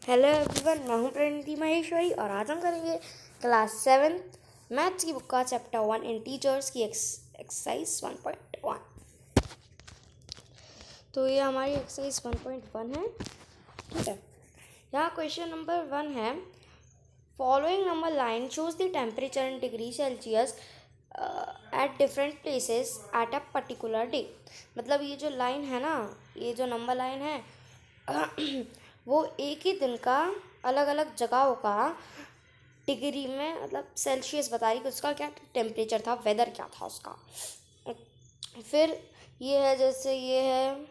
Hello everyone, मैं हूं प्रणति महेश्वरी और आज हम करेंगे क्लास 7 मैथ्स की बुक का चैप्टर 1 इन टीचर्स की एक्सरसाइज 1.1। तो ये हमारी एक्सरसाइज 1.1 है। ठीक है, यहाँ क्वेश्चन नंबर 1 है, following number line shows the temperature in degree Celsius at different places at a particular day. मतलब ये जो लाइन है ना, ये जो नंबर लाइन है वो एक ही दिन का अलग अलग जगहों का डिग्री में मतलब सेल्सियस बता रही कि उसका क्या टेम्परेचर था, वेदर क्या था उसका। फिर ये है, जैसे ये है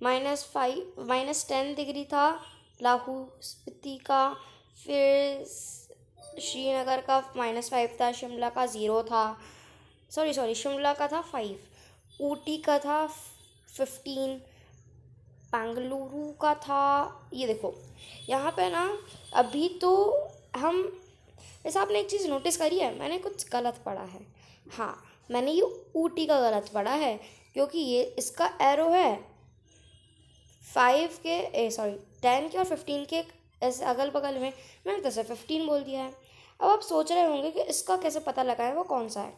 -10 डिग्री था लाहौल स्पीति का, फिर श्रीनगर का -5 था, शिमला का 0 था, शिमला का था 5, ऊटी का था 15, बेंगलुरु का था। ये देखो यहाँ पे ना, अभी तो हम वैसे आपने एक चीज़ नोटिस करी है, मैंने कुछ गलत पढ़ा है। हाँ, मैंने ये ऊटी का गलत पढ़ा है क्योंकि ये इसका एरो है 10 के और 15 के ऐसे अगल बगल में, मैंने तो सिर्फ 15 बोल दिया है। अब आप सोच रहे होंगे कि इसका कैसे पता लगाएं वो कौन सा है।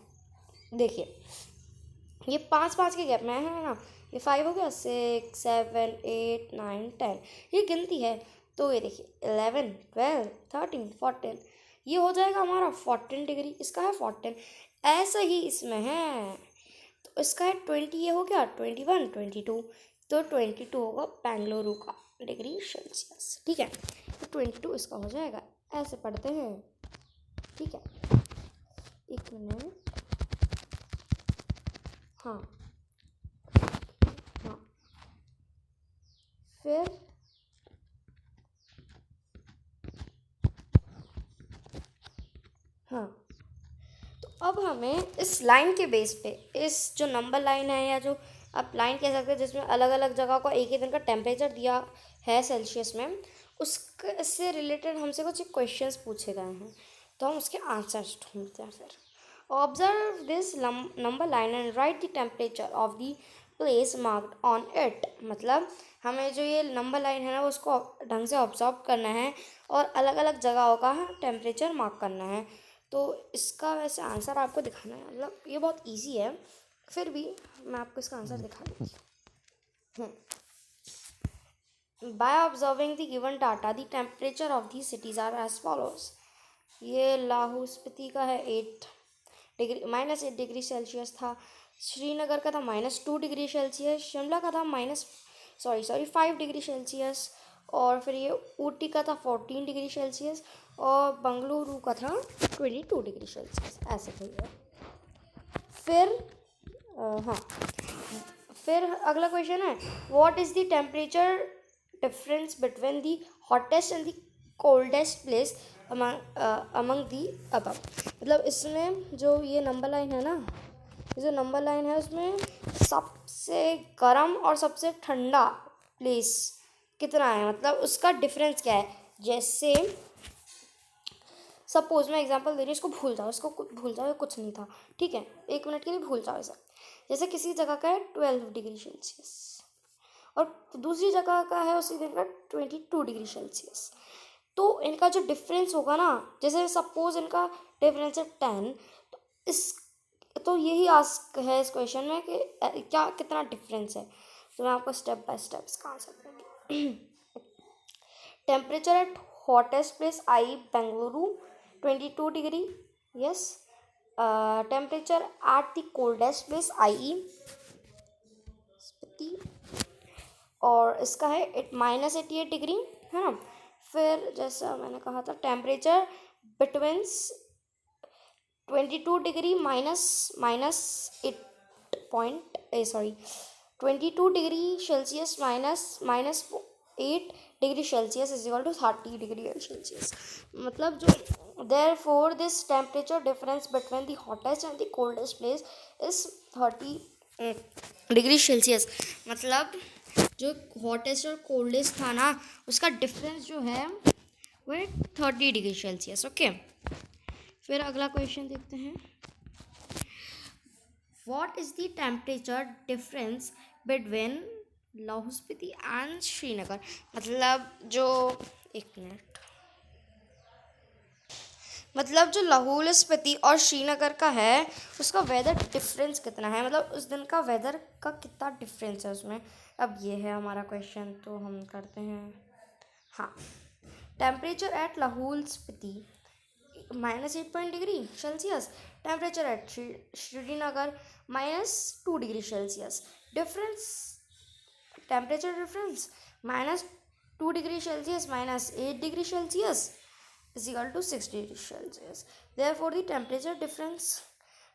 देखिए, ये 5 के गैप में है ना, ये 5 हो गया, 6 7 8 9 10, ये गिनती है। तो ये देखिए 11 12 13 14, ये हो जाएगा हमारा 14 डिग्री, इसका है 14। ऐसा ही इसमें है, तो इसका है 20, ये हो गया 21 22, तो 22 होगा बेंगलुरु का डिग्री सेल्सियस। ठीक है, तो 22 इसका हो जाएगा। ऐसे पढ़ते हैं। ठीक है, एक मिनट। हाँ, फिर हाँ, तो अब हमें इस लाइन के बेस पे, इस जो नंबर लाइन है या जो आप लाइन कह सकते हैं जिसमें अलग अलग जगह को एक ही दिन का टेम्परेचर दिया है सेल्सियस में, उससे रिलेटेड हमसे कुछ क्वेश्चंस पूछे गए हैं, तो हम उसके आंसर्स ढूंढते हैं। फिर observe this number line and right the temperature of the place marked on it. मतलब हमें जो ये नंबर लाइन है ना, उसको ढंग से ऑब्जर्व करना है और अलग अलग जगहों का टेम्परेचर मार्क करना है। तो इसका वैसे आंसर आपको दिखाना है, मतलब ये बहुत इजी है, फिर भी मैं आपको इसका आंसर दिखा देती हूँ। By observing the given data the temperature of the cities are as follows. ये लाहौल स्पीति का है -8 डिग्री सेल्सियस था, श्रीनगर का था -2 डिग्री सेल्सियस, शिमला का था 5 डिग्री सेल्सियस, और फिर ये ऊटी का था 14 डिग्री सेल्सियस, और बेंगलुरु का था 22 डिग्री सेल्सियस। ऐसे ही है। फिर हाँ, फिर अगला क्वेश्चन है, what is the temperature difference between the hottest and the coldest place among the above. मतलब इसमें जो ये नंबर लाइन है ना, ये जो नंबर लाइन है उसमें सबसे गर्म और सबसे ठंडा प्लेस कितना है, मतलब उसका डिफरेंस क्या है। जैसे सपोज मैं एग्जांपल दे रही हूँ, इसको भूल जाओ, ये कुछ नहीं था। ठीक है, 1 मिनट के लिए भूल जाओ इसे। जैसे किसी जगह का है 12 डिग्री सेल्सियस और दूसरी जगह का है उसी दिन का 22 डिग्री सेल्सियस, तो इनका जो डिफरेंस होगा ना, जैसे सपोज इनका डिफरेंस है 10, तो यही आस्क है इस क्वेश्चन में कि क्या कितना डिफरेंस है। तो मैं आपको स्टेप बाय स्टेप इसका आंसर दूंगी। Temperature at hottest place I Bengaluru 22 degree, yes. Temperature at the coldest place I Spiti, और इसका है -88 डिग्री, है ना। फिर जैसा मैंने कहा था, temperature between 22 degree -22 degree Celsius -8 degree Celsius is equal to 30 degree Celsius. मतलब जो therefore this temperature difference between the hottest and the coldest place is 30 degree Celsius. मतलब जो हॉटेस्ट और कोल्डेस्ट था ना, उसका डिफरेंस जो है वो 30 डिग्री सेल्सियस। ओके, फिर अगला क्वेश्चन देखते हैं, what is the temperature difference between Lahaul Spiti and Srinagar. मतलब जो एक मिनट। मतलब जो लाहौल स्पीति और श्रीनगर का है उसका वेदर डिफरेंस कितना है, मतलब उस दिन का वेदर का कितना डिफरेंस है उसमें। अब ये है हमारा क्वेश्चन, तो हम करते हैं। हाँ, temperature eight Lahaul Spiti -8 degree Celsius, temperature at Srinagar -2 degree Celsius. Difference, temperature difference -2 degree Celsius -8 degree Celsius is equal to 6 degrees Celsius. Therefore, the temperature difference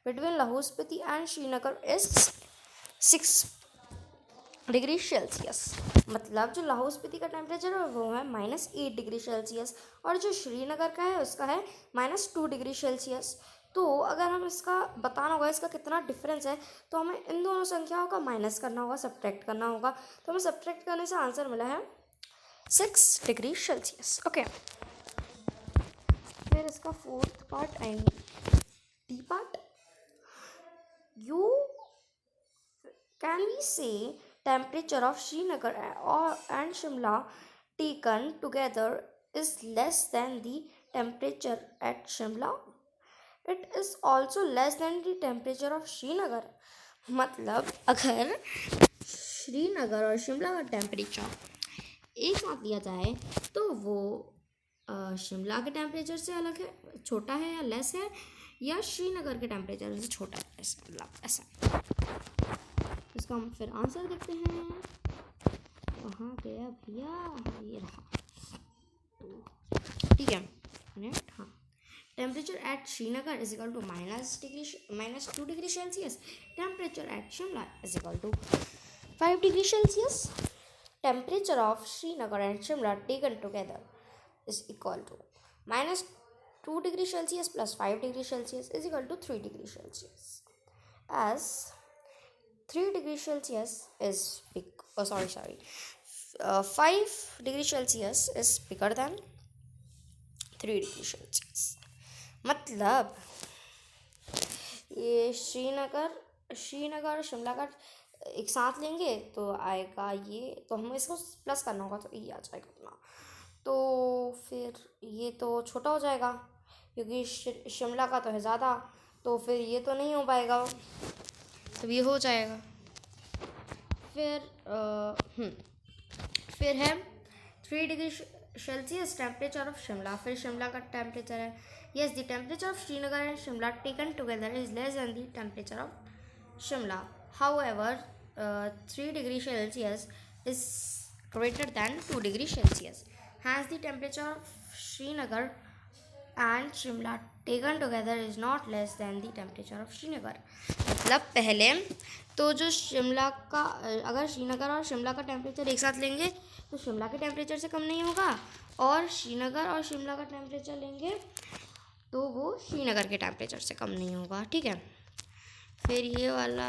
between Lahore Spiti and Srinagar is 6 degree Celsius. मतलब जो लाहौल स्पीति का temperature है वो है -8 degree Celsius और जो श्रीनगर का है उसका है -2 डिग्री सेल्सियस। तो अगर हम इसका बताना होगा इसका कितना डिफरेंस है तो हमें इन दोनों संख्याओं का माइनस करना होगा, सब्ट्रैक्ट करना होगा। तो हमें सब्ट्रैक्ट करने से आंसर मिला है 6 डिग्री सेल्सियस। ओके, फिर इसका फोर्थ पार्ट आएंगे, D part. You can we say temperature of Srinagar and Shimla taken together is less than the temperature at Shimla. It is also less than the temperature of Srinagar. मतलब अगर श्रीनगर और शिमला का temperature एक साथ लिया जाए तो वो शिमला के टेम्परेचर से अलग है, छोटा है या लेस है, या श्रीनगर के टेम्परेचर से छोटा है, ऐसा मतलब ऐसा। इसका हम फिर आंसर देखते हैं। कहाँ गया भैया, ये रहा। ठीक है, नेक्स्ट। हाँ, temperature at Srinagar is equal to -2 degree Celsius, temperature at Shimla is equal to 5 degree Celsius. Temperature of Srinagar and Shimla taken together is equal to -2 degree Celsius plus 5 degree Celsius is equal to 3 degree Celsius. As 3 degree Celsius is big, 5 degree Celsius is bigger than 3 degree Celsius. मतलब ये श्रीनगर और शिमला का एक साथ लेंगे तो आएगा ये, तो हमें इसको प्लस करना होगा तो ये आ जाएगा उतना। तो फिर ये तो छोटा हो जाएगा क्योंकि शिमला का तो है ज़्यादा, तो फिर ये तो नहीं हो पाएगा, तो ये हो जाएगा। फिर है 3 degree Celsius temperature of Shimla. फिर शिमला का टेम्परेचर है, yes the temperature of Srinagar and Shimla taken together is less than the temperature of Shimla. However 3 degree Celsius is greater then 2 degree Celsius. Hence, the temperature of Srinagar and Shimla taken together is not less than the temperature of Srinagar. मतलब पहले तो जो शिमला का, अगर श्रीनगर और शिमला का temperature एक साथ लेंगे तो शिमला के टेम्परेचर से कम नहीं होगा, और श्रीनगर और शिमला का टेम्परेचर लेंगे तो वो श्रीनगर के टेम्परेचर से कम नहीं होगा। ठीक है, फिर ये वाला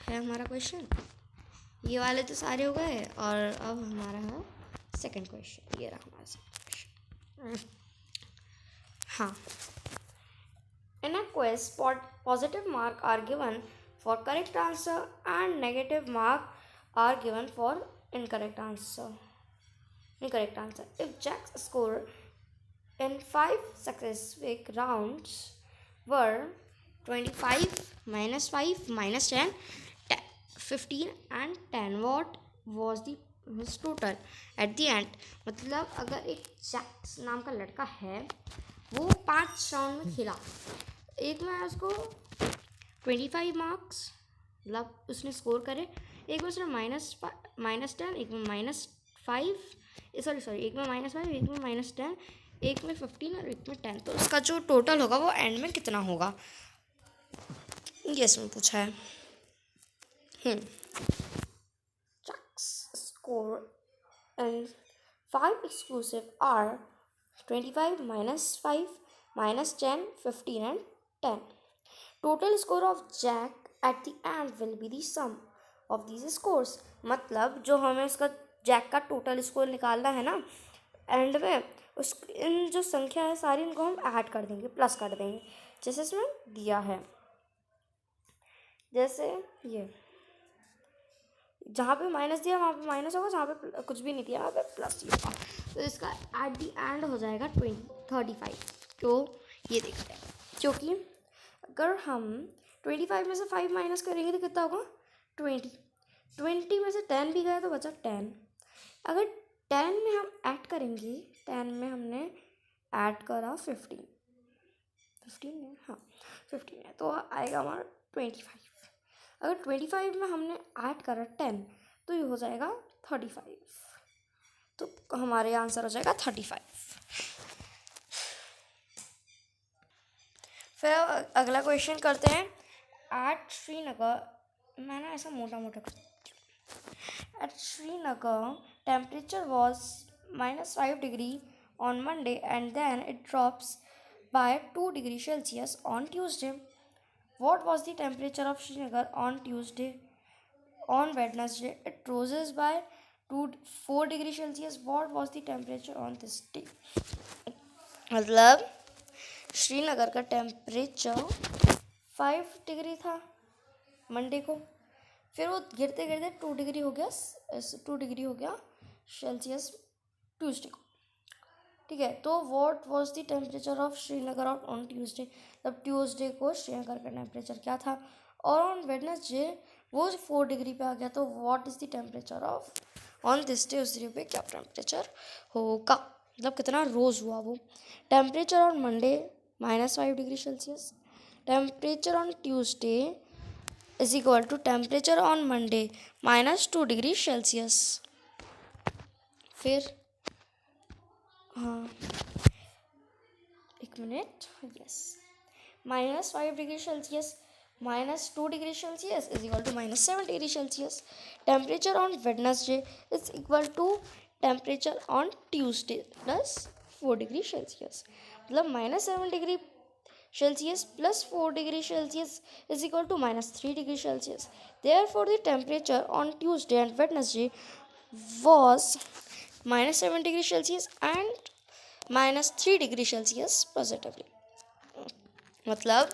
है हमारा क्वेश्चन। ये वाले तो सारे हो गए और अब हमारा है सेकेंड क्वेश्चन। ये रहा हमारा सेकेंड क्वेश्चन। हाँ, in a quiz positive mark are given for correct answer and negative mark are given for incorrect answer. If Jack's score in 5 successive rounds were 25, -5, -10, 15 and 10, what was the his total at the end? मतलब अगर एक Jacques नाम का लड़का है वो 5 round में खेला, एक में उसको 25 मार्क्स मतलब उसने स्कोर करे, एक में उसने -10, एक में -5, एक में -5, एक में -10, एक में 15 और एक में 10, तो उसका जो टोटल होगा वो एंड में कितना होगा, ये इसमें पूछा है। Score and 5 exclusive are 25, -5, -10, 15 and 10. Total score of Jack at the end will be the sum of these scores. मतलब जो हमें इसका जैक का टोटल स्कोर निकालना है ना एंड में, उस इन जो संख्या है सारी इनको हम ऐड कर देंगे, प्लस कर देंगे, जैसे इसमें दिया है। जैसे ये जहाँ पे माइनस दिया वहाँ पे माइनस होगा, जहाँ पे कुछ भी नहीं दिया वहाँ पे प्लस दिया होगा। तो इसका एट दी एंड हो जाएगा 35। तो ये देखते हैं, क्योंकि अगर हम 25 में से 5 माइनस करेंगे तो कितना होगा 20 में से 10 भी गया तो बचा 10। अगर 10 में हम ऐड करेंगे, 10 में हमने ऐड करा 15 है, हाँ 15 है, तो आएगा हमारा 25। अगर 25 में हमने ऐड करा 10 तो ये हो जाएगा 35। तो हमारे आंसर हो जाएगा 35। फिर अगला क्वेश्चन करते हैं। एट श्रीनगर, मैं ना ऐसा मोटा मोटा कर देती हूँ। At Srinagar temperature was -5 degree on Monday and then it drops by 2 degrees Celsius on Tuesday. What was the temperature of Srinagar on Tuesday? On Wednesday, it roses by 4 degrees Celsius. What was the temperature on this day? मतलब श्रीनगर का temperature 5 degree था Monday को, फिर वो गिरते गिरते 2 degree हो गया, 2 डिग्री हो गया सेल्सियस ट्यूसडे को। ठीक है, तो what was the temperature of Srinagar on Tuesday, तब ट्यूसडे को श्रीनगर का टेम्परेचर क्या था, और ऑन वेडनेसडे वो 4 डिग्री पे आ गया, तो what is the temperature of on this day, उस डे पे क्या टेम्परेचर होगा, मतलब कितना रोज़ हुआ वो। Temperature on Monday -5 degree Celsius, temperature on Tuesday is equal to temperature on Monday -2 degree Celsius. फिर हाँ एक minute, yes, -5 degree Celsius -2 degree Celsius is equal to -7 degree Celsius. Temperature on Wednesday is equal to temperature on Tuesday +4 degree Celsius, मतलब -7 degree Celsius +4 degree Celsius is equal to -3 degree Celsius. Therefore, the temperature on Tuesday and Wednesday was -7 degree Celsius and -3 degree Celsius positively. मतलब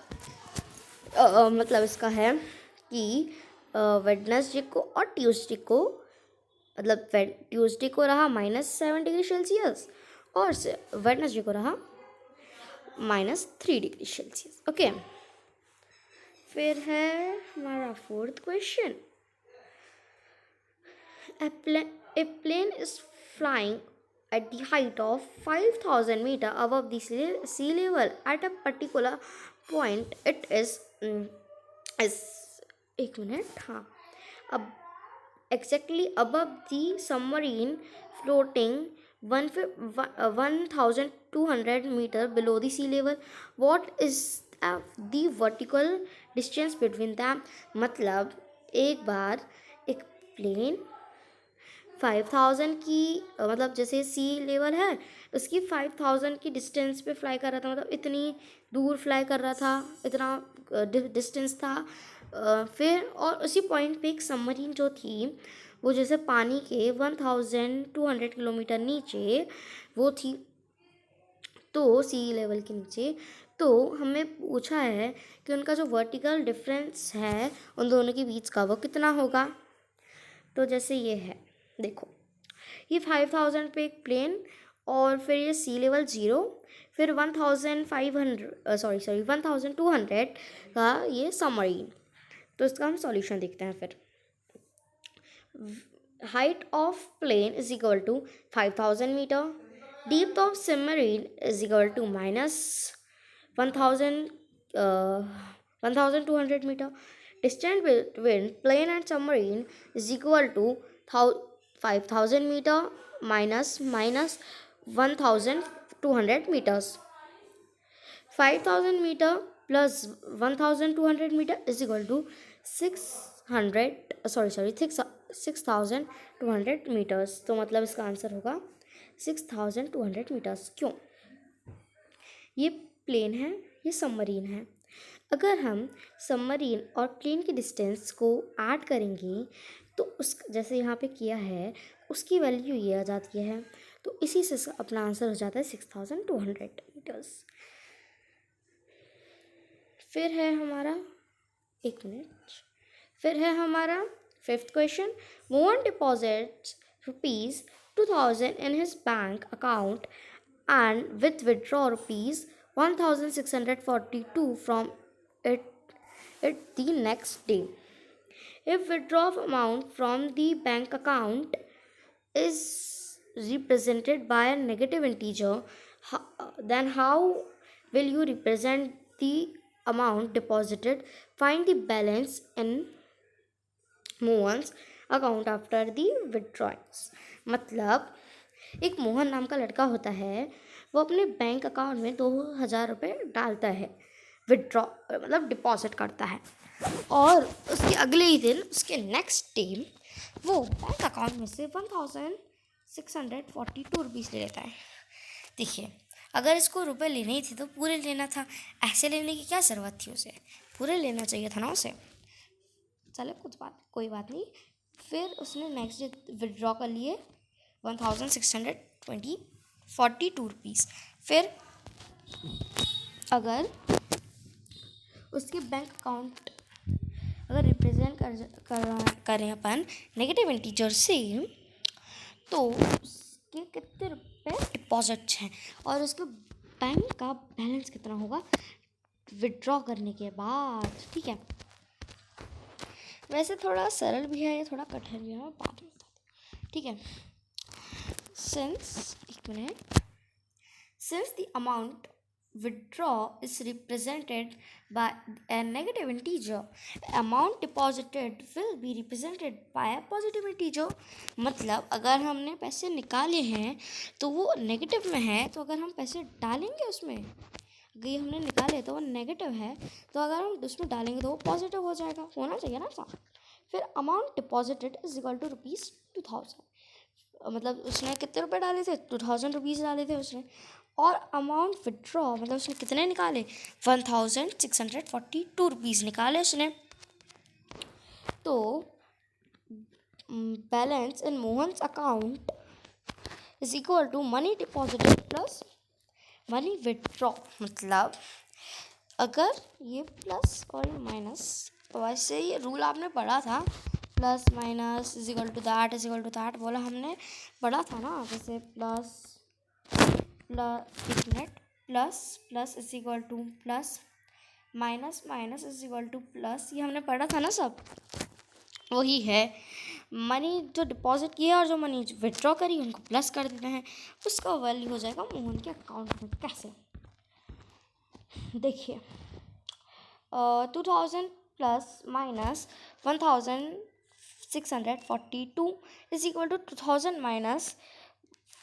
इसका है कि Wednesday को और Tuesday को, मतलब Tuesday को रहा -7 डिग्री सेल्सियस और वेडनेसडे को रहा -3 डिग्री सेल्सियस। ओके, फिर है हमारा 4th question. A plane is flying at the height of 5,000 meter above the sea level. At a particular point, it is एक मिनट, हाँ, अब exactly above the submarine floating 1,200 meter below the sea level. What is the vertical distance between them? मतलब एक बार एक plane 5,000 की, मतलब जैसे सी level है उसकी 5,000 की डिस्टेंस पे फ्लाई कर रहा था, मतलब इतनी दूर फ्लाई कर रहा था, इतना डिस्टेंस था। फिर और उसी पॉइंट पे एक सबमरीन जो थी वो जैसे पानी के 1,200 किलोमीटर नीचे वो थी, तो सी लेवल के नीचे। तो हमें पूछा है कि उनका जो वर्टिकल डिफरेंस है उन दोनों के बीच का वो कितना होगा। तो जैसे ये है, देखो ये 5,000 पे एक प्लेन और फिर ये सी लेवल 0, फिर 1,200 का ये सबमरीन। तो इसका हम सॉल्यूशन देखते हैं। फिर height of plane is equal to 5,000 metre, depth of submarine is equal to -1,200 metre, distance between plane and submarine is equal to 5,000 meter minus 1,200 meters. 5,000 meter plus 1,200 meter is equal to 6,200 meters. तो मतलब इसका answer होगा 6,200 meters। क्यों? ये plane है, ये submarine है। अगर हम सबमरीन और प्लेन की डिस्टेंस को ऐड करेंगे तो उस जैसे यहाँ पे किया है उसकी वैल्यू ये आ जाती है, तो इसी से अपना आंसर हो जाता है 6,200 मीटर्स। फिर है हमारा 1 मिनट, फिर है हमारा Fifth question, Mohan deposits rupees 2000 in his bank account and with withdraw rupees 1642 from it the next day. If withdraw amount from the bank account is represented by a negative integer, then how will you represent the amount deposited? Find the balance in Mohan's account after the withdrawings. मतलब एक मोहन नाम का लड़का होता है, वो अपने bank account में 2000 रुपये डालता है, विड्रॉ मतलब डिपॉजिट करता है, और उसके अगले ही दिन उसके नेक्स्ट डे वो बैंक अकाउंट में से 1642 रुपीज़ ले लेता है। देखिए, अगर इसको रुपए लेने ही थे तो पूरे लेना था, ऐसे लेने की क्या ज़रूरत थी, उसे पूरे लेना चाहिए था ना उसे। चले कोई बात नहीं। फिर उसने नेक्स्ट डे विड्रॉ कर लिए 1642 रुपीज़। फिर अगर उसके बैंक अकाउंट अगर रिप्रेजेंट करें अपन नेगेटिव इंटीजर से, तो उसके कितने रुपए डिपॉजिट हैं और उसके बैंक का बैलेंस कितना होगा विड्रॉ करने के बाद। ठीक है, वैसे थोड़ा सरल भी है, थोड़ा कठिन भी है, मैं बाद में बताती हूँ। ठीक है, since the amount withdraw is represented by a negative integer, amount deposited will be represented by a positive integer। मतलब अगर हमने पैसे निकाले हैं तो वो नेगेटिव में है, तो अगर हम पैसे डालेंगे उसमें, अगर ये हमने निकाले तो वो नेगेटिव है, तो अगर हम उसमें डालेंगे तो वो पॉजिटिव हो जाएगा, होना चाहिए ना साथ। फिर amount deposited is equal to rupees 2000, मतलब उसने कितने रुपए डाले थे, 2000 रुपीज़ डाले थे उसने, और अमाउंट विड्रॉ मतलब उसने कितने निकाले, 1642 रुपीज़ निकाले उसने। तो balance in Mohan's account is equal to money deposited plus money withdraw. मतलब अगर ये प्लस और ये माइनस, वैसे ये रूल आपने पढ़ा था, plus minus is equal to that बोला हमने, पढ़ा था ना, जैसे plus is equal to plus, minus is equal to plus, ये हमने पढ़ा था ना सब। वही है, मनी जो डिपॉजिट किया और जो मनी विड्रॉ करी उनको प्लस कर देते हैं, उसका वैल्यू हो जाएगा मोहन के अकाउंट में। कैसे, देखिए 2000 plus minus 1642 is equal to 2000 minus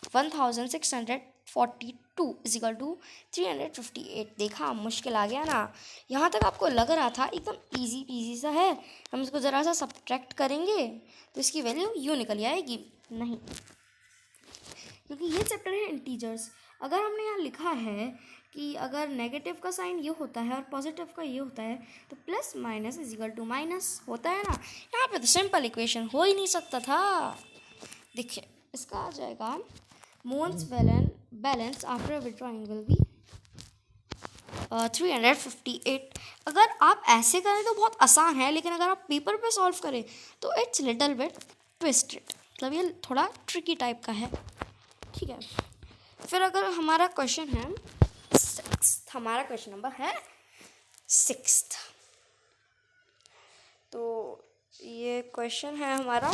1642 is equal to 358। देखा, मुश्किल आ गया ना, यहाँ तक आपको लग रहा था एकदम इजी पीजी सा है, हम इसको ज़रा सा सब्ट्रैक्ट करेंगे तो इसकी वैल्यू यूँ निकल आएगी, नहीं, क्योंकि ये चैप्टर है इंटीजर्स। अगर हमने यहाँ लिखा है कि अगर नेगेटिव का साइन ये होता है और पॉजिटिव का ये होता है, तो plus minus is equal to minus होता है ना, यहाँ पे तो सिंपल इक्वेशन हो ही नहीं सकता था। देखिए, इसका आ जाएगा Mohan's balance after withdrawing will be 358। अगर आप ऐसे करें तो बहुत आसान है, लेकिन अगर आप पेपर पे सॉल्व करें तो इट्स लिटिल बिट ट्विस्टेड, मतलब ये थोड़ा ट्रिकी टाइप का है। ठीक है, फिर अगर हमारा क्वेश्चन है हमारा क्वेश्चन नंबर है 6th, तो ये क्वेश्चन है हमारा,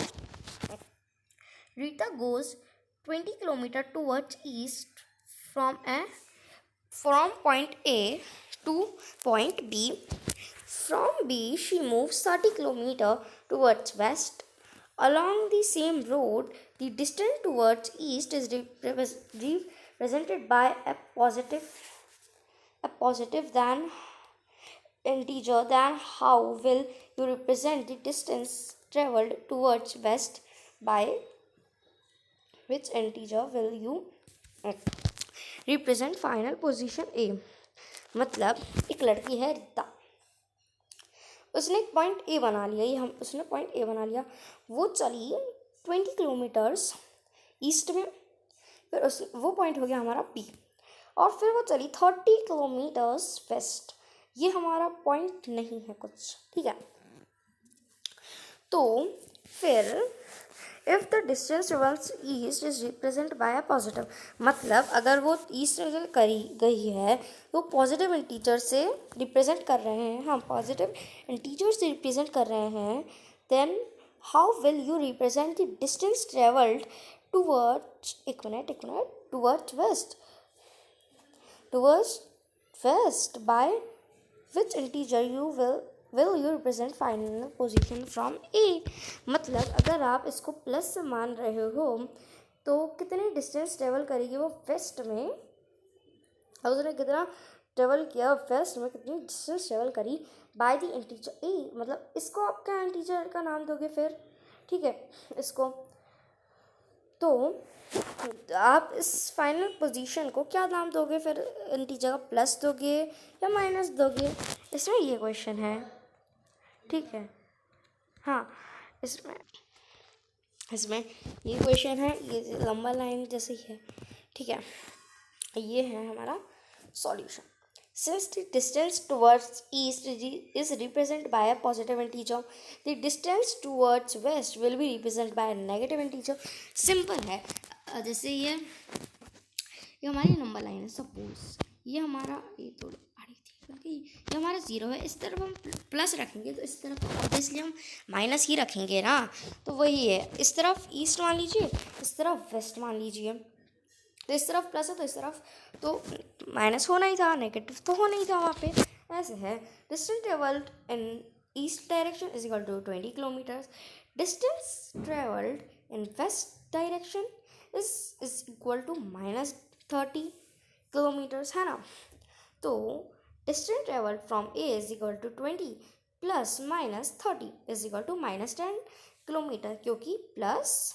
Rita goes 20 kilometre towards east from point A to point B. From B, she moves 30 kilometers towards west. Along the same road, the distance towards east is represented by a positive than integer. Then how will you represent the distance traveled towards west? By which integer will you represent final position a. मतलब एक लड़की है रीता, उसने एक point A बना लिया, उसने point A बना लिया, वो चली 20 किलोमीटर्स ईस्ट में, फिर वो पॉइंट हो गया हमारा बी, और फिर वो चली 30 किलोमीटर्स वेस्ट, ये हमारा पॉइंट नहीं है कुछ। ठीक है, तो फिर if the distance towards east is represent by a positive, मतलब अगर वो ईस्ट में करी गई है तो पॉजिटिव इंटीजर से रिप्रेजेंट कर रहे हैं, हम पॉजिटिव इंटीजर से रिप्रेजेंट कर रहे हैं, then how will you represent the distance travelled towards towards west, towards west by which integer you will you represent final position from A। मतलब अगर आप इसको प्लस से मान रहे हो तो कितनी डिस्टेंस ट्रेवल करेगी वो वेस्ट में, और उसने कितना ट्रेवल किया वेस्ट में, कितनी डिस्टेंस ट्रेवल करी बाय द इंटीजर ए, मतलब इसको आप क्या इंटीजर का नाम दोगे फिर, ठीक है। इसको तो आप इस फाइनल पोजीशन को क्या नाम दोगे फिर, इंटीजर का प्लस दोगे या माइनस दोगे, इसमें ये क्वेश्चन है, ठीक है। हाँ, इसमें ये क्वेश्चन है, ये लंबा लाइन जैसे ही है, ठीक है। ये है हमारा solution. Since the distance towards east is represented by a positive integer, the distance towards west will be represented by a negative integer. Simple है। जैसे ये हमारी नंबर लाइन है, सपोज ये हमारा, ये थोड़ी आड़ी थी क्योंकि ये हमारा 0 है, इस तरफ हम प्लस रखेंगे तो इस तरफ इसलिए हम माइनस ही रखेंगे ना, तो वही है, इस तरफ ईस्ट मान लीजिए, इस तरफ वेस्ट मान लीजिए, तो इस तरफ प्लस है तो इस तरफ तो माइनस होना ही था, नेगेटिव तो होना ही था वहाँ पे, ऐसे है। Distance travelled in east direction is equal to 20 kilometres, distance travelled in west direction is equal to -30 kilometres, है ना। तो distance travelled from A is equal to 20 plus -30 is equal to -10 kilometre, क्योंकि plus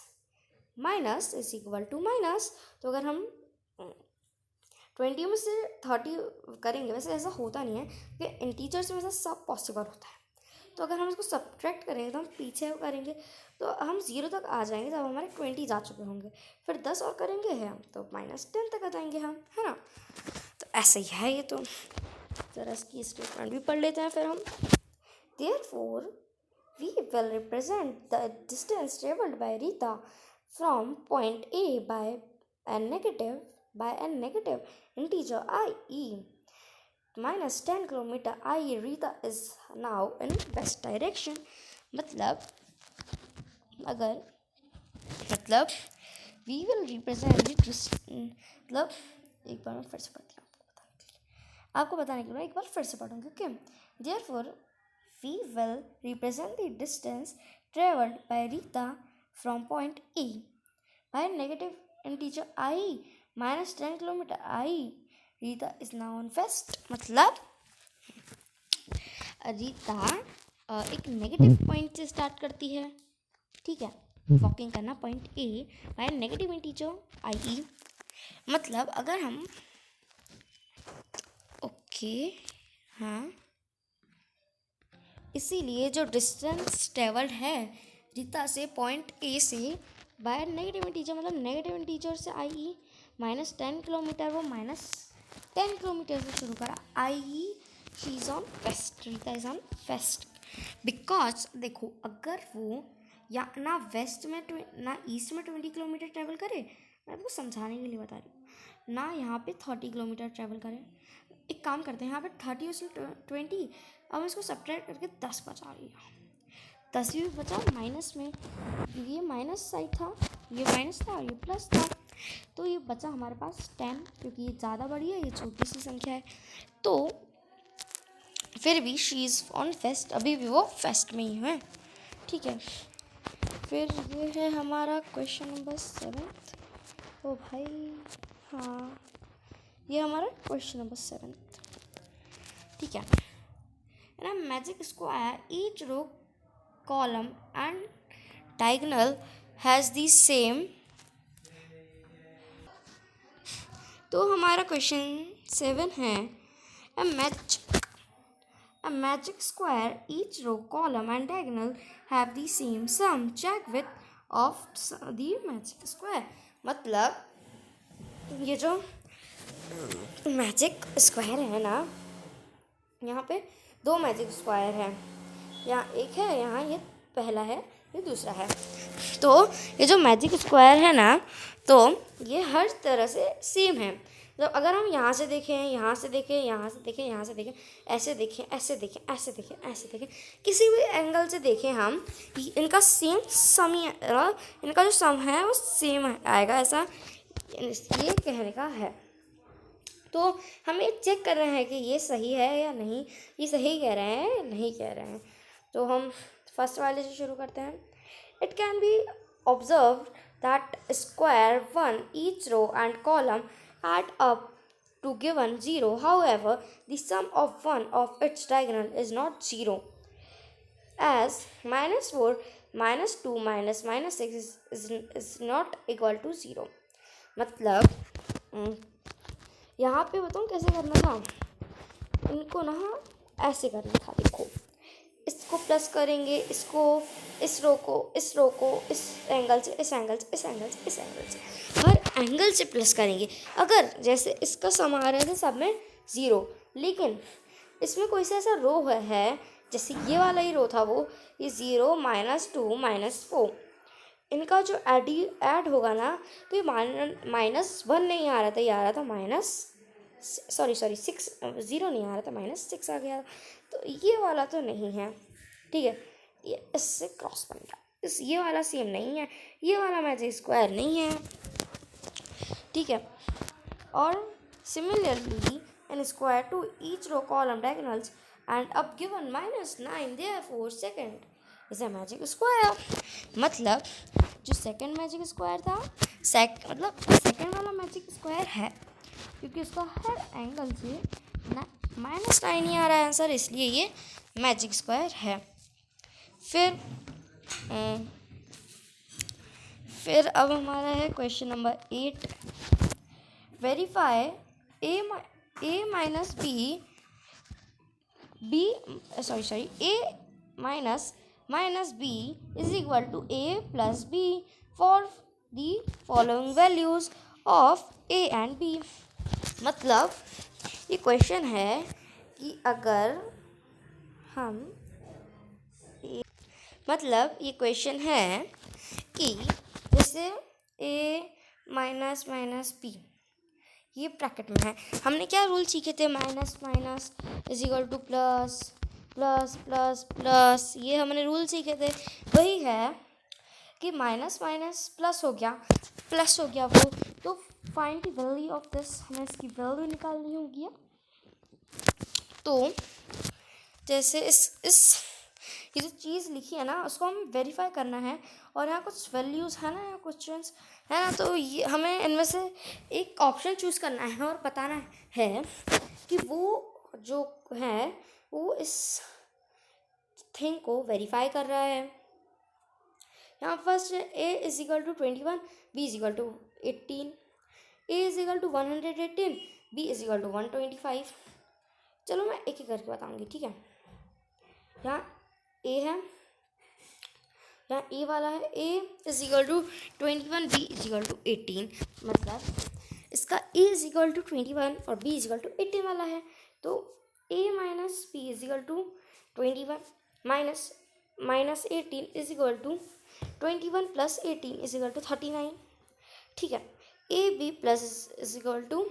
minus is equal to minus, तो अगर हम 20 में से 30 करेंगे, वैसे ऐसा होता नहीं है कि इंटीजर्स में ऐसा सब पॉसिबल होता है, तो अगर हम इसको सब्ट्रैक्ट करेंगे तो हम पीछे करेंगे तो हम 0 तक आ जाएंगे, जब हमारे 20 जा चुके होंगे, फिर 10 और करेंगे हम तो -10 तक आ जाएंगे हम, है ना। तो ऐसे ही है ये, तो ज़रा इसकी स्टेटमेंट भी पढ़ लेते हैं फिर हम। Therefore we will represent the distance travelled by Rita from point A by a negative integer i.e. -10 kilometer, i.e. Rita is now in west direction। मतलब we will represent it, मतलब एक बार मैं फिर से पढ़ती हूँ आपको बताने के लिए एक बार फिर से पढ़ूँगी, okay. Therefore we will represent the distance traveled by Rita from point E by negative integer I -10 kilometer, i. Rita is now on west, मतलब रीता एक नेगेटिव पॉइंट से स्टार्ट करती है, ठीक है, वॉकिंग करना point A by negative integer i.e. मतलब अगर हम ओके, हाँ, इसीलिए जो डिस्टेंस ट्रेवल्ड है रीता से पॉइंट ए से बाय नेगेटिव इंटीजर, मतलब नेगेटिव इंटीजर से i.e. -10 किलोमीटर, वो -10 किलोमीटर से शुरू करा, i.e. She is on west, Rita is on west, because देखो अगर वो या ना वेस्ट में ना ईस्ट में 20 किलोमीटर ट्रेवल करे, मैं आपको समझाने के लिए बता रही हूँ, ना यहाँ पे 30 किलोमीटर ट्रेवल करे, एक काम करते हैं, यहाँ पे 30 उसमें 20, अब इसको सब्ट्रैक्ट करके 10 बचा लिया, 10 भी बचा माइनस में, ये माइनस साइड था, ये माइनस था और ये प्लस था, तो ये बचा हमारे पास 10, क्योंकि ये ज़्यादा बड़ी है, ये छोटी सी संख्या है, तो फिर भी शी इज़ ऑन फेस्ट, अभी भी वो फेस्ट में ही है, ठीक है। फिर ये है हमारा क्वेश्चन नंबर 7, ओ भाई, हाँ, ये हमारा क्वेश्चन नंबर 7, ठीक है। ना magic square each row column and diagonal has the same, तो हमारा क्वेश्चन 7 है a magic square each row column and diagonal have the same sum, check with of the magic square, मतलब ये जो magic square है ना, यहाँ पे 2 मैजिक स्क्वायर है, यहाँ एक है, यहाँ ये पहला है, ये दूसरा है। तो ये जो मैजिक स्क्वायर है ना, तो ये हर तरह से सेम है। तो अगर हम यहाँ से देखें, यहाँ से देखें, यहाँ से देखें, यहाँ से देखें, ऐसे देखें, ऐसे देखें, ऐसे देखें, ऐसे देखें, किसी भी एंगल से देखें हम, इनका सेम सम ही, इनका जो सम है वो सेम आएगा, ऐसा ये कहने का है। तो हमें चेक कर रहे हैं कि ये सही है या नहीं, ये सही कह रहे हैं या नहीं कह रहे हैं। तो हम फर्स्ट वाले से शुरू करते हैं। It can be observe that square one each row and column add up to given 0. However, the sum of one of its diagonal is not 0, as -4 -2 -6 is not equal to 0. मतलब यहाँ पे बताऊँ कैसे करना था, इनको ना ऐसे करना था। देखो, इसको प्लस करेंगे, इसको, इस रो को, इस रो को, इस एंगल से, इस एंगल से, इस एंगल से, इस एंगल से, हर एंगल से प्लस करेंगे। अगर जैसे इसका सम आ रहा है सब में 0, लेकिन इसमें कोई सा ऐसा रो है, जैसे ये वाला ही रो था वो, ये 0 -2 -4, इनका जो ऐड होगा ना, तो ये -1 नहीं आ रहा था, ये आ रहा था सॉरी 6, 0 नहीं आ रहा था, -6 आ गया। तो ये वाला तो नहीं है, ठीक है, ये इससे क्रॉस बन गया, ये वाला सेम नहीं है, ये वाला मैजिक स्क्वायर नहीं है, ठीक है। और similarly in square two each row column diagonals and अब given -9 therefore second is a magic square. मतलब जो सेकंड मैजिक स्क्वायर था, मतलब सेकंड वाला मैजिक स्क्वायर है, क्योंकि उसका हर एंगल से -9 ही आ रहा है आंसर, इसलिए ये मैजिक स्क्वायर है। फिर अब हमारा है question number 8। Verify a minus b minus b is equal to a plus b for the following values of a and b। मतलब ये क्वेश्चन है कि अगर हम ये क्वेश्चन है कि जैसे a माइनस बी, ये ब्रैकेट में है, हमने क्या रूल सीखे थे, minus minus is equal to plus plus plus plus, ये हमने रूल सीखे थे। वही है कि माइनस माइनस प्लस हो गया वो, तो find the value of this, हमें इसकी वैल्यू निकालनी होगी। तो जैसे इस ये जो चीज़ लिखी है ना, उसको हमें वेरीफाई करना है, और यहाँ कुछ वैल्यूज़ है ना, या क्वेश्चंस है ना, तो ये हमें इनमें से एक ऑप्शन चूज़ करना है और बताना है कि वो जो है वो इस थिंग को वेरीफाई कर रहा है। यहाँ first a is equal to 21, b is equal to 18, a is equal to 118, b is equal to 125। चलो मैं एक एक करके बताऊँगी, ठीक है। यहाँ a है, यहाँ a वाला है, a is equal to 21, b is equal to 18, मतलब इसका a इज इक्वल टू 21 और b इज इक्वल टू 18 वाला है। तो a minus b is equal to 21 minus 18 is equal to 21 plus 18 is equal to 39, ठीक है। a b plus is equal to,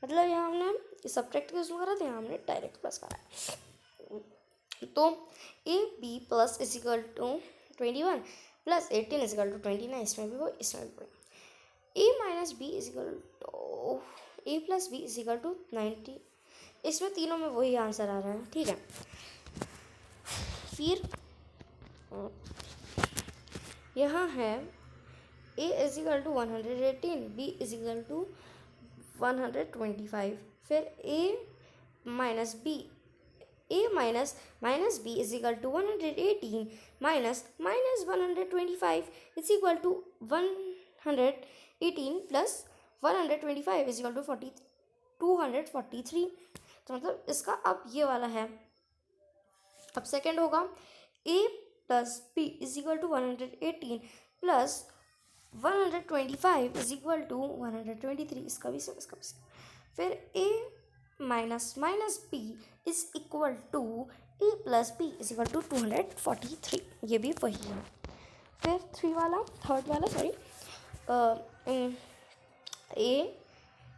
मतलब यहाँ हमने सब्ट्रैक्ट के उसमें करा था, यहाँ हमने डायरेक्ट प्लस करा है। तो a b plus is equal to 21 plus 18 is equal to 29, इसमें भी वो, इसमें भी वो। a minus b is equal to a plus b is equal to 90, इसमें तीनों में वही आंसर आ रहा है, ठीक है। फिर यहाँ है a is equal to 118, b is equal to 125, फिर a minus b is equal to 118 minus 125 is equal to 118 plus 125 is equal to 243। तो मतलब इसका अब ये वाला है। अब सेकंड होगा a plus b is equal to 118 plus 125 is equal to 123, इसका भी सेम, इसका भी सेम। फिर a minus b is equal to a plus b is equal to 243, ये भी वही है। फिर थर्ड वाला sorry, a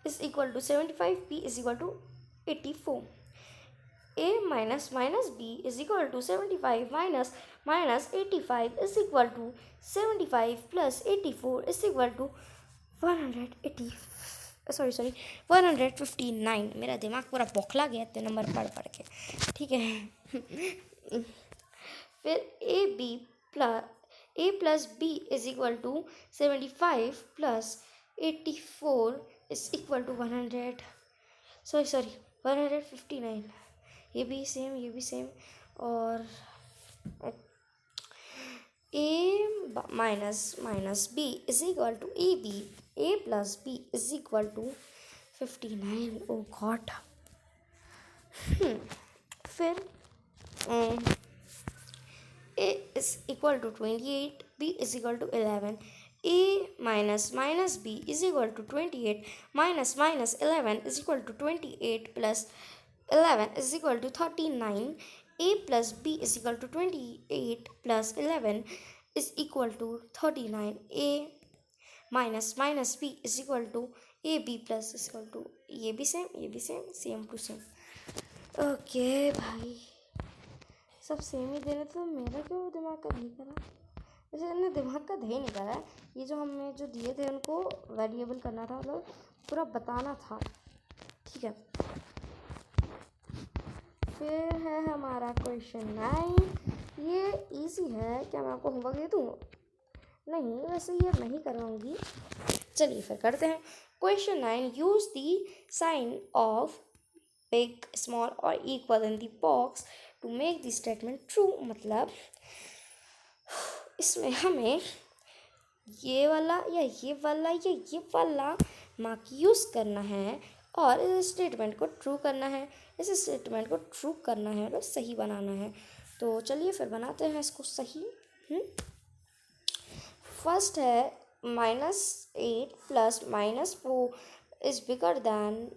is equal to 75, b is equal to 84. a minus b is equal to 75 minus 85 is equal to 75 plus 84 is equal to 159. मेरा दिमाग पूरा बौखला गया इतने नंबर पढ़ के, ठीक है। फिर a plus b is equal to 75 plus 84 is equal to 159. ये भी सेम और a minus b is equal to ab. a plus b is equal to 59. oh god. फिर a is equal to 28, b is equal to 11. a minus b is equal to 28 minus 11 is equal to 28 plus 11 is equal to 39. a plus b is equal to 28 plus 11 is equal to 39. a minus b is equal to ab plus is equal to, ये भी same to same. Okay भाई, सब same ही दे रहे तो मेरा क्यों दिमाग का नहीं करा? वैसे हमने दिमाग का दही नहीं करा है, ये जो हमने जो दिए थे उनको वेरिएबल करना था, मतलब पूरा बताना था, ठीक है। फिर है हमारा क्वेश्चन 9। ये इजी है, क्या मैं आपको होमवर्क दे दूँ? नहीं, वैसे ये नहीं करवाऊँगी। चलिए फिर करते हैं। Question 9, use the sign of big, small और equal in the box to make the statement true. मतलब इसमें हमें ये वाला या ये वाला मार्क यूज़ करना है और इस स्टेटमेंट को ट्रू करना है, मतलब सही बनाना है। तो चलिए फिर बनाते हैं इसको सही। फर्स्ट है -8 प्लस -4 इज़ बिगर दैन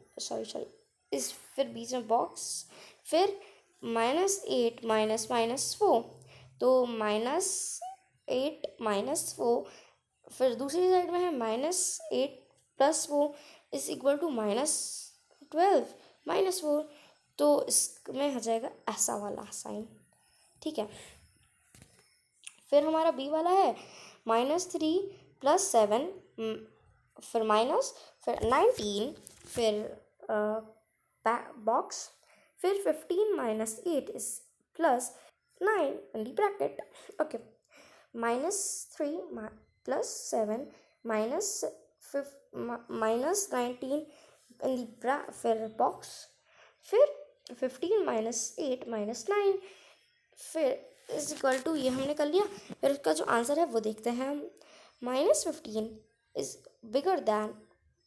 इस, फिर बीच में बॉक्स, फिर -8 -4, तो -8 -4, फिर दूसरी साइड में है -8 + 4 इज इक्वल टू -12 -4, तो इसमें हो जाएगा ऐसा वाला साइन, ठीक है। फिर हमारा बी वाला है -3 + 7, फिर माइनस, फिर 19, फिर बॉक्स, फिर 15 - 8 is +9 in the bracket. Okay, -3 + 7 -19 in the फिर बॉक्स, फिर 15 - 8 -9, फिर इज इक्वल टू, ये हमने कर लिया। फिर इसका जो आंसर है वो देखते हैं हम। -15 is bigger than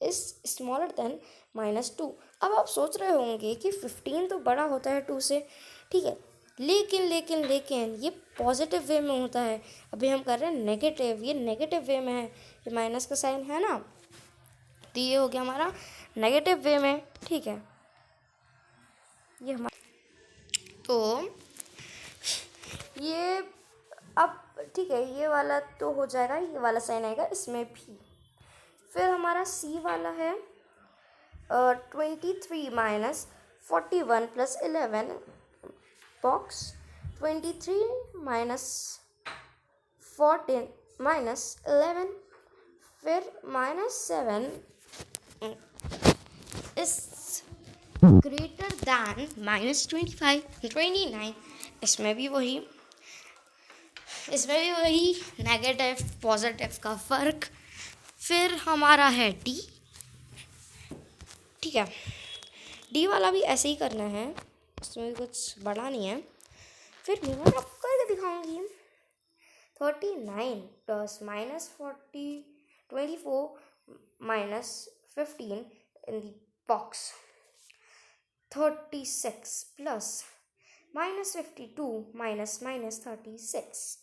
is smaller than -2। अब आप सोच रहे होंगे कि 15 तो बड़ा होता है 2 से, ठीक है, लेकिन ये पॉजिटिव वे में होता है। अभी हम कर रहे हैं नेगेटिव, ये नेगेटिव वे में है, ये माइनस का साइन है ना, तो ये हो गया हमारा नेगेटिव वे में, ठीक है। ये हमारा, तो ये अब ठीक है, ये वाला तो हो जाएगा, ये वाला साइन आएगा इसमें भी। फिर हमारा सी वाला है 23 - 41 + 11 बॉक्स, 23 - 14 - 11, फिर -7 इज ग्रेटर दैन -25 29, इसमें भी वही नेगेटिव पॉजिटिव का फ़र्क। फिर हमारा है डी, ठीक है, डी वाला भी ऐसे ही करना है, इसमें कुछ बड़ा नहीं है। फिर मैं आपको करके दिखाऊंगी। 39 + -40 24 - 15 in the box, 36 plus -52 -36।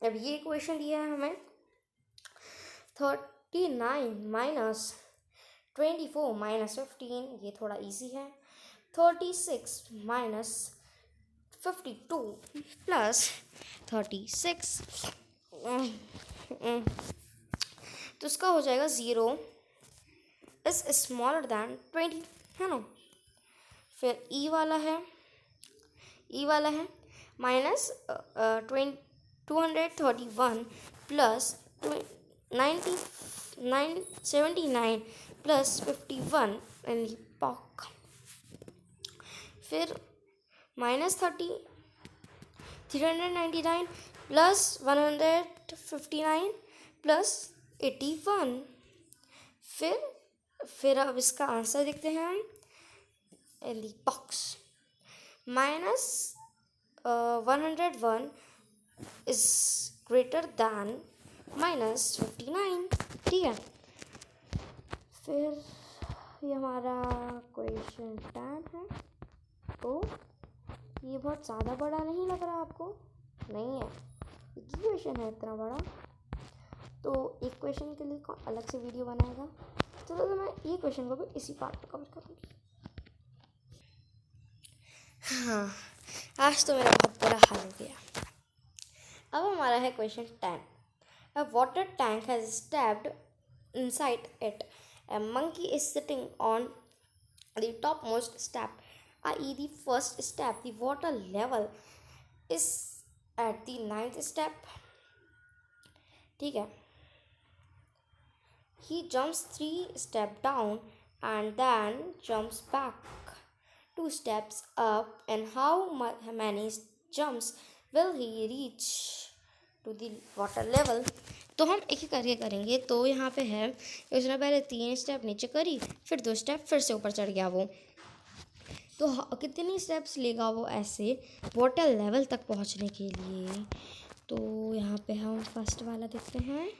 अब ये क्वेश्चन दिया है हमें 39 - 24 -15, ये थोड़ा इजी है। 36 - 52 + 36, तो उसका हो जाएगा 0 इज स्मॉलर दैन 20, है ना। फिर ई वाला है minus 231 plus 79 plus 51 in box. फिर माइनस 399 प्लस 159 प्लस 81। फिर अब इसका आंसर देखते हैं हम in the box. Minus 101 is greater than minus 59, ठीक है। फिर ये हमारा क्वेश्चन 10 है। तो ये बहुत ज़्यादा बड़ा नहीं लग रहा आपको? नहीं है, एक ही क्वेश्चन है इतना बड़ा, तो एक क्वेश्चन के लिए कौन अलग से वीडियो बनाएगा। चलो तो मैं ये क्वेश्चन को भी इसी पार्ट में कवर करूँगी। हाँ, आज तो मेरा बहुत बुरा हाल हो गया। अब हमारा है question 10। A water tank has stepped inside it. A monkey is sitting on the topmost step, i.e. the first step. The water level is at the 9th step. ठीक है। He jumps 3 steps down and then jumps back 2 steps up. And how many jumps will he reach to the water level? तो हम एक ही करके करेंगे। तो यहाँ पे है उसने पहले 3 स्टेप नीचे करी, फिर 2 स्टेप फिर से ऊपर चढ़ गया वो। तो कितनी स्टेप्स लेगा वो ऐसे वाटर लेवल तक पहुँचने के लिए? तो यहाँ पे हम फर्स्ट वाला देखते हैं। ये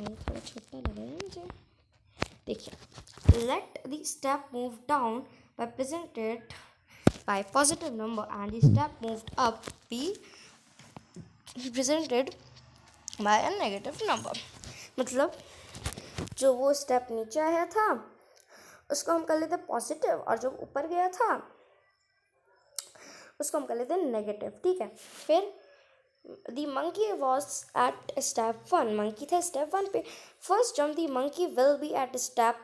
थोड़ा छोटा लग रहा है मुझे। देखिए, let the step move down by presented by positive number and the step moved up be presented by a negative number. मतलब जो वो स्टेप नीचे आया था उसको हम कर लेते पॉजिटिव, और जो ऊपर गया था उसको हम कर लेते नेगेटिव, ठीक है। फिर the monkey was at step 1, monkey था स्टेप 1 पे। First jump the monkey will be at step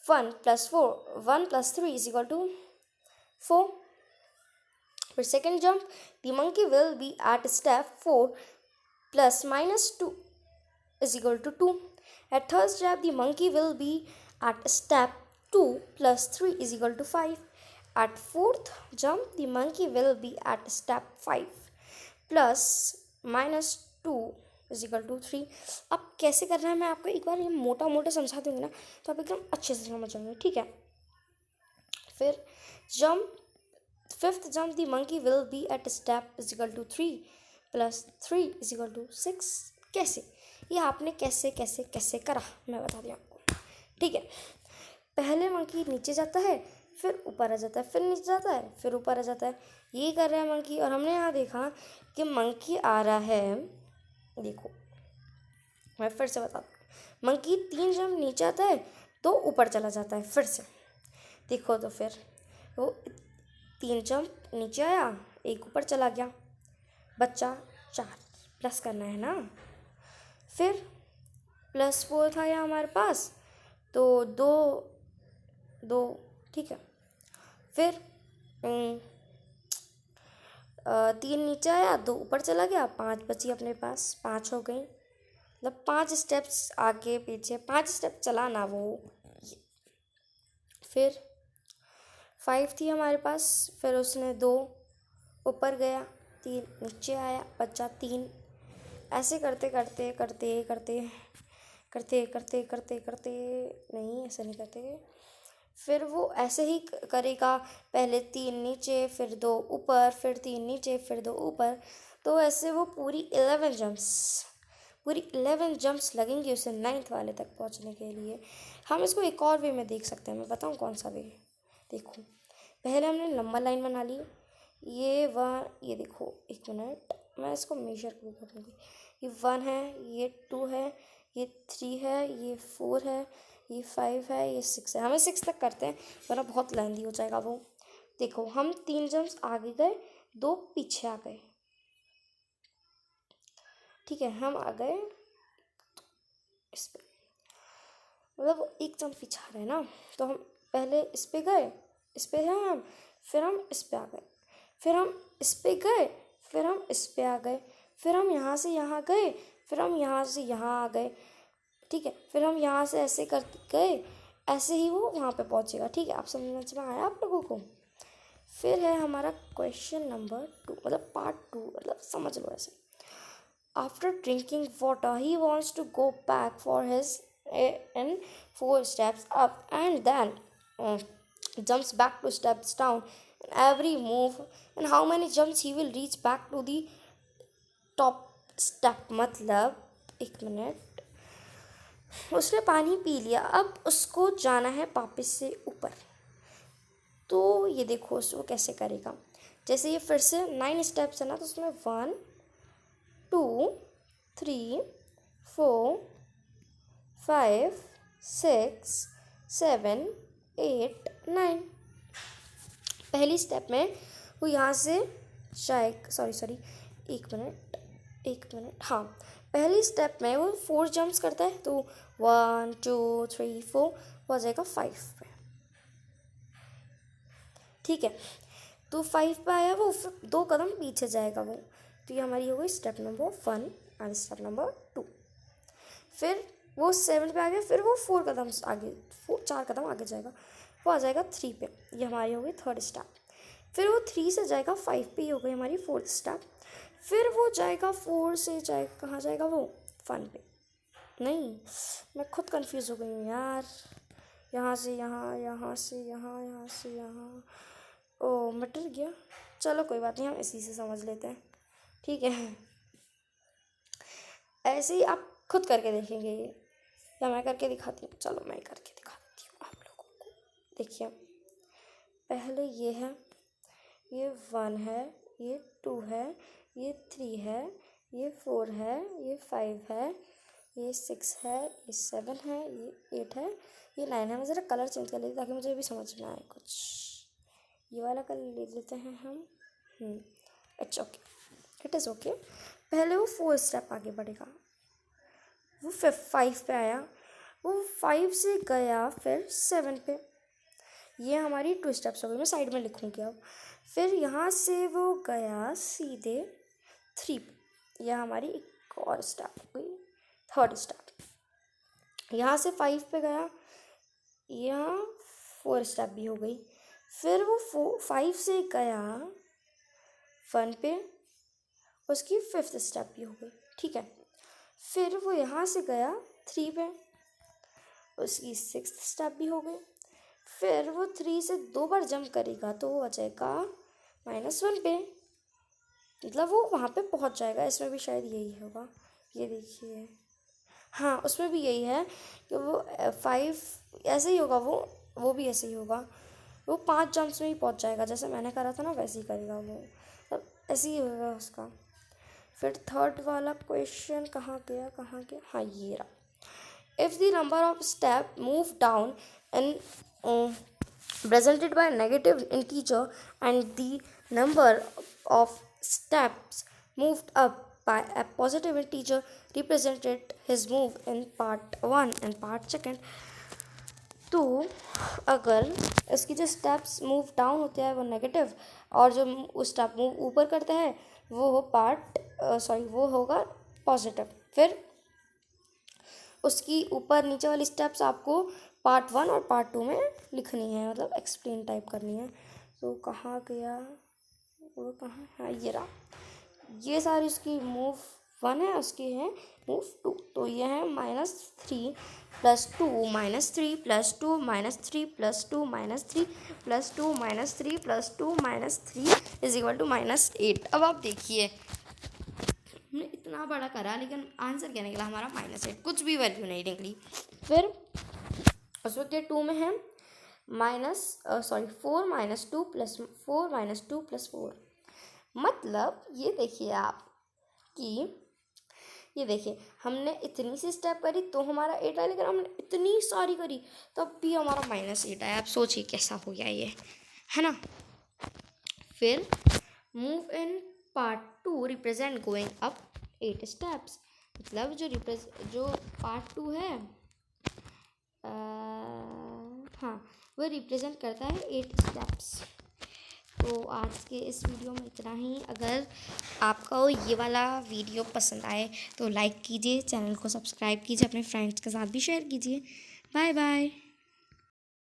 1 + 4, 1 + 3 = 4। फिर second jump the monkey will be at step 4 + -2 = 2. At third step, the monkey will be at step 2 + 3 = 5. At fourth jump, the monkey will be at step 5 + -2 = 3. अब कैसे करना है मैं आपको एक बार ये मोटा मोटा समझा दूँगी ना, तो आप एकदम अच्छे से समझ जाएंगे, ठीक है। फिर fifth jump the monkey will be at step = 3 + 3 = 6। कैसे? ये आपने कैसे कैसे कैसे करा मैं बता दूँ आपको, ठीक है। पहले मंकी नीचे जाता है, फिर ऊपर आ जाता है, फिर नीचे जाता है, फिर ऊपर आ जाता है। यही कर रहा है मंकी। और हमने यहाँ देखा कि मंकी आ रहा है, देखो मैं फिर से बता दूँ, मंकी 3 जंप नीचे आता है तो ऊपर चला जाता है फिर से। देखो तो फिर वो 3 जंप नीचे आया, 1 ऊपर चला गया, बच्चा 4 प्लस करना है ना। फिर +4 था यहाँ हमारे पास, तो 2 ठीक है। फिर 3 नीचे आया, 2 ऊपर चला गया, 5 बची अपने पास, 5 हो गई। मतलब 5 स्टेप्स आगे पीछे, 5 स्टेप चला ना वो। फिर 5 थी हमारे पास, फिर उसने 2 ऊपर गया, 3 नीचे आया, बचा 3। ऐसे करते करते करते करते करते करते करते करते नहीं, ऐसे नहीं करते। फिर वो ऐसे ही करेगा, पहले 3 नीचे, फिर 2 ऊपर, फिर 3 नीचे, फिर 2 ऊपर। तो ऐसे वो पूरी 11 जंप्स लगेंगे उसे 9th वाले तक पहुंचने के लिए। हम इसको एक और वे में देख सकते हैं, मैं बताऊं कौन सा वे। देखो, पहले हमने लंबा लाइन बना ली, ये देखो, 1 मिनट मैं इसको मेजर भी करूँगी। ये 1 है, ये 2 है, ये 3 है, ये 4 है, ये 5 है, ये 6 है। हमें 6 तक करते हैं वरना बहुत लेंदी हो जाएगा वो। देखो, हम 3 जंप्स आगे गए, 2 पीछे आ गए। ठीक है, हम आ गए इस पे, मतलब वो एक जंप पीछे आ रहा है ना, तो हम पहले इस पे गए, इस पे है हम, फिर हम इस पे आ गए, फिर हम इस पे गए, फिर हम इस पे आ गए, फिर हम यहाँ से यहाँ गए, फिर हम यहाँ से यहाँ आ गए, ठीक है, फिर हम यहाँ से ऐसे कर गए, ऐसे ही वो वहाँ पे पहुँचेगा। ठीक है, आप समझ में आया आप लोगों को। फिर है हमारा क्वेश्चन नंबर 2, मतलब पार्ट 2, मतलब समझ लो ऐसे। After drinking water, he wants to go back for his and 4 steps up, and then uh, jumps back 2 steps down. And every move, and how many jumps he will reach back to the top step, मतलब एक minute, उसने पानी P लिया, अब उसको जाना है वापस से ऊपर। तो ये देखो उसको कैसे करेगा। जैसे ये फिर से 9 स्टेप्स है ना, तो उसमें 1 2 3 4 5 6 7 8 9। पहली स्टेप में वो यहाँ से सॉरी एक मिनट हाँ, पहली स्टेप में वो 4 जंप्स करता है, तो 1 2 3 4 हो जाएगा 5 पे। ठीक है, तो 5 पे आया वो, फिर 2 कदम पीछे जाएगा वो, तो ये हमारी हो गई step number 1 and step number 2। फिर वो 7 पे आ गया, फिर वो 4 कदम आगे, 4 कदम आगे जाएगा, वो आ जाएगा 3 पे, ये हमारी हो गई 3rd स्टेप। फिर वो 3 से जाएगा 5 पे, ये हो गई हमारी 4th स्टेप। फिर वो जाएगा 4 से जाएगा, कहाँ जाएगा वो, 1 पे। नहीं, मैं खुद कंफ्यूज हो गई हूँ यार, यहाँ से यहाँ, यहाँ से यहाँ, यहाँ से यहाँ, ओ मटर गया। चलो कोई बात नहीं, हम इसी से समझ लेते हैं। ठीक है, ऐसे ही आप खुद करके देखेंगे ये, या मैं करके दिखाती हूँ। चलो मैं करके दिखा देती हूँ आप लोगों को। देखिए, पहले ये है, ये 1 है, ये 2 है, ये 3 है, ये 4 है, ये 5 है, ये 6 है, ये 7 है, ये 8 है, ये 9 है। मैं ज़रा कलर चेंज कर लेती ताकि मुझे भी समझ में आए कुछ। ये वाला कलर ले लेते हैं हम। It's okay, it is okay. पहले वो 4 स्टेप आगे बढ़ेगा, वो 5 पे आया, वो 5 से गया फिर 7 पे, ये हमारी 2 स्टेप्स हो गई। मैं साइड में लिखूँगी अब। फिर यहाँ से वो गया सीधे 3 पे, यह हमारी एक और स्टेप हो गई, 3rd स्टेप। यहाँ से 5 पे गया, यहाँ 4 स्टेप भी हो गई। फिर वो 5 से गया 1 पे, उसकी 5th स्टेप भी हो गई। ठीक है, फिर वो यहाँ से गया 3 पे, उसकी 6th स्टेप भी हो गई। फिर वो 3 से 2 बार जंप करेगा, तो वो बचेगा -1 पे, मतलब वो वहाँ पे पहुँच जाएगा। इसमें भी शायद यही होगा, ये देखिए, हाँ उसमें भी यही है कि वो 5 ऐसे ही होगा, वो भी ऐसे ही होगा, वो 5 जंप्स में ही पहुँच जाएगा। जैसे मैंने करा था ना, वैसे ही करेगा वो, तब ऐसे ही होगा उसका। फिर 3rd वाला क्वेश्चन कहाँ गया, हाँ ये रहा। If the number of step move down and presented by a negative integer and the number of steps moved up by a positive integer represented his move in part 1 and part 2। तो अगर इसकी जो steps move down होते हैं वो negative, और जो उस स्टेप मूव ऊपर करता है वो वो होगा पॉजिटिव। फिर उसकी ऊपर नीचे वाली स्टेप्स आपको पार्ट 1 और पार्ट 2 में लिखनी है, मतलब एक्सप्लेन टाइप करनी है। तो कहाँ गया वो, कहाँ, हाँ ये रहा। ये सारी उसकी मूव 1 है, उसकी है मूव 2। तो ये है -3 + 2 -3 + 2 -3 + 2 -3 + 2 -3 + 2 -3 = -8। अब आप देखिए, हमने इतना बड़ा करा लेकिन आंसर क्या निकला हमारा -8, कुछ भी वैल्यू नहीं निकली। फिर उस वक्त 2 में है 4 -2 + 4 -2 + 4, मतलब ये देखिए आप कि ये देखिए हमने इतनी सी स्टेप करी तो हमारा 8 आया, लेकिन हमने इतनी सारी करी तब भी हमारा -8 आया। आप सोचिए कैसा हो गया ये, है ना। फिर move in part 2 represent going up 8 steps. मतलब जो पार्ट 2 है हाँ, वह रिप्रेजेंट करता है 8 स्टेप्स। तो आज के इस वीडियो में इतना ही। अगर आपको ये वाला वीडियो पसंद आए तो लाइक कीजिए, चैनल को सब्सक्राइब कीजिए, अपने फ्रेंड्स के साथ भी शेयर कीजिए। Bye bye.